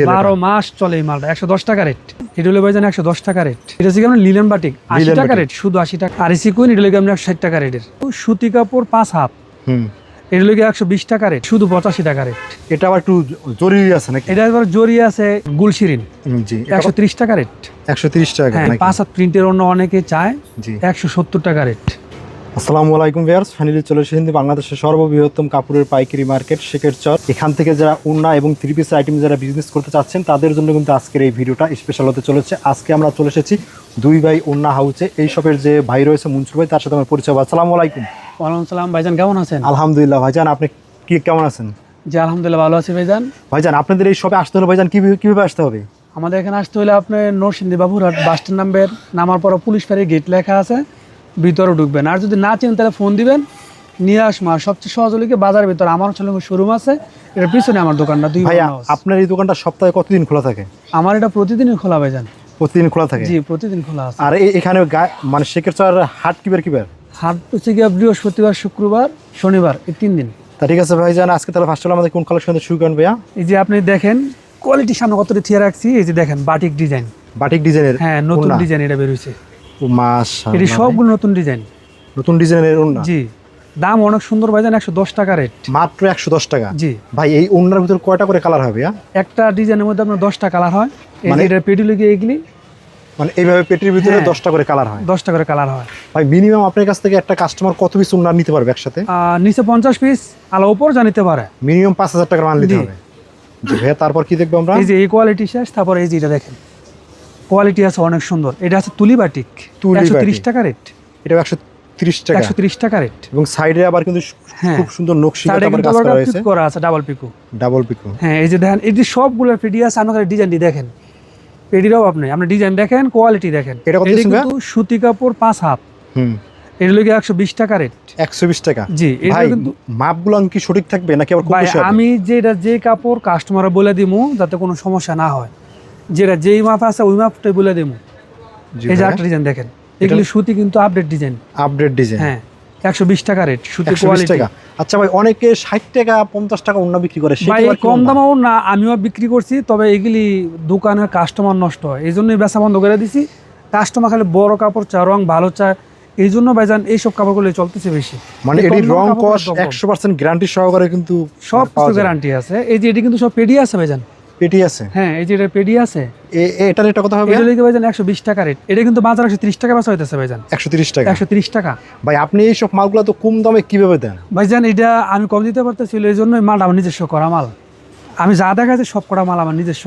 12 মাস চলে এই মালটা। 110 টাকা রেট। এটা হলো ভাইজান 110 টাকা রেট। এটা হচ্ছে কেমন লিলেন বাটিক 80 টাকা রেট, শুধু 80 টাকা। আর এসি কুইন এটা হলো কেমন 160 টাকা রেটের। সুতি কাপড় 5 হাত, এটা হলো 120 টাকা রেট, শুধু 85 টাকা রেট। এটা আবার একটু জরি আছে নাকি? এটা আবার জরি আছে গুলশিরিন, জি 130 টাকা রেট। 130 টাকা নাকি? 5 হাত প্রিন্টের অন্য অনেকে চায়, জি 170 টাকা রেট। আসসালামু আলাইকুম ভিউয়ার্স, ফাইনালি চলে এসেছি বাংলাদেশের সর্ববৃহত্তম কাপড়ের পাইকারি মার্কেট শেখের চর। এখান থেকে যারা ওড়না এবং থ্রি পিস আইটেম যারা বিজনেস করতে চাচ্ছেন তাদের জন্য কিন্তু আজকের এই ভিডিওটা স্পেশাল হতে চলেছে। আজকে আমরা চলে এসেছি দুই ভাই ওড়না হাউসে। এই শপের যে ভাই রয়েছে মনসুর ভাই, তার সাথে আমার পরিচয়। আসসালামু আলাইকুম। ওয়ালাইকুম সালাম ভাইজান, কেমন আছেন? আলহামদুলিল্লাহ ভাইজান, আপনি কেমন আছেন? জি আলহামদুলিল্লাহ ভালো আছি ভাইজান। ভাইজান আপনাদের এই শপে আসতে হলে ভাইজান কিভাবে আসতে হবে? আমাদের এখানে আসতে হলে আপনার নরসিংদী বাবুরহাট বাস স্ট্যান্ড নামার পর পুলিশ ফাঁড়ি গেট লেখা আছে, ভিতরে ঢুকবেন। আর যদি না চেন তাহলে ফোন দিবেন, নিয়ে আসবো। আর সবচেয়ে সহজ হলে বাজারের ভিতরে আমার শোরুম আছে, এর পিছনে আমার দোকানটা। ভাইয়া আপনার এই দোকানটা সপ্তাহে কতদিন খোলা থাকে? আমার এটা প্রতিদিনই খোলা ভাইজান। প্রতিদিন খোলা থাকে? জি প্রতিদিন খোলা আছে। আর এখানে মানে শেখের চর হাট কিবার হাট হচ্ছে গিয়ে বৃহস্পতিবার, শুক্রবার, শনিবার, এই 3 দিন। তা ঠিক আছে ভাইজান, আজকে তাহলে ফার্স্ট হলো আমাদের কোন কালেকশন শুরু করেন ভাইয়া? এই যে আপনি দেখেন কোয়ালিটির সামনে কতটা থিয়ে রাখছি। এই যে দেখেন বাটিক ডিজাইন, বাটিক ডিজাইনের। হ্যাঁ নতুন ডিজাইন এটা বের হইছে। ও মাশাআল্লাহ, এটি সবগুলো নতুন ডিজাইন, নতুন ডিজাইনের ওড়না। জি দাম অনেক সুন্দর ভাইজান, 110 টাকা রেট, মাত্র 110 টাকা। জি ভাই এই ওড়নার ভিতর কয়টা করে কালার হবে? একটা ডিজাইনের মধ্যে আপনার 10টা কালার হয়। মানে এটা পেটি লিগে এগুলি, মানে এইভাবে পেটির ভিতরে 10টা করে কালার হয়? 10টা করে কালার হয়। ভাই মিনিমাম আপনার কাছ থেকে একটা কাস্টমার কত পিস ওড়না নিতে পারবে একসাথে? নিচে 50 পিস, আলো উপর জানিতে পারে। মিনিমাম 5000 টাকার মাল নিতে হবে। জি ভাইয়া, তারপর কি দেখবো আমরা? এই যে এই কোয়ালিটি শেষ। তারপর এই যে এটা দেখেন, কোয়ালিটি আছে অনেক সুন্দর। এটা আছে তুলি বাটিক, 130 টাকা রেট। এটা 130 টাকা, 130 টাকা রেট। এবং সাইডে আবার কিন্তু খুব সুন্দর নকশি কাজ করা হয়েছে, করা আছে ডাবল পিকো। ডাবল পিকো, হ্যাঁ এই যে দেখেন, এই যে সবগুলো পেডি আছে। আপনাদের ডিজাইনটি দেখেন, পেডিরাও আপনি ডিজাইন দেখেন, কোয়ালিটি দেখেন। এটা কত দিচ্ছেন? কিন্তু সুতি কাপড় 5 হাত, এটা লাগে 120 টাকা রেট। 120 টাকা? জি। এটা কিন্তু মাপগুলো কি সঠিক থাকবে নাকি আবার কম বেশি হবে? আমি যে কাপড় কাস্টমার বলে দিমু যাতে কোনো সমস্যা না হয়, যেই মাপ আছে ওই মাপটাই বলে দিমু। এই যে একটা ডিজাইন দেখেন, এগুলি সুতি কিন্তু আপডেট ডিজাইন। আপডেট ডিজাইন, হ্যাঁ 120 টাকা রেট, সুতি 120 কোয়ালিটি। টাকা। আচ্ছা ভাই, অনেকে 60 টাকা 50 টাকা ওড়না বিক্রি করে, ভাই কম দামও না, আমিও বিক্রি করছি। তবে এগুলি দোকানের কাস্টমার নষ্ট হয়, এই জন্যই বেচা বন্ধ করে দিছি। কাস্টমার খালি বড় কাপড় চায়, রং ভালো চায়, এই জন্য ভাইজান এইসব কাপড়গুলো চলতেছে বেশি। মানে এটি রং কস 100% গ্যারান্টি সহকারে কিন্তু সব কিছু গ্যারান্টি আছে। এই যে এটি কিন্তু সব পেডি আছে ভাইজান, পেটি আছে। হ্যাঁ এই যে এটা পেডি আছে। এটার রেট কত হবে? এটা লিখে ভাইজান 120 টাকা রেট। এটা কিন্তু বাজারে 130 টাকা বেচা হইতেছে ভাইজান। 130 টাকা? 130 টাকা। ভাই আপনি এই সব মালগুলো তো কম দামে কিভাবে দেন? ভাইজান এটা আমি কম দিতে পারতেছিল, এই জন্য মালটা আমার নিজস্ব করা মাল। আমি যা দেখাচ্ছি সব করা মাল আমার নিজস্ব।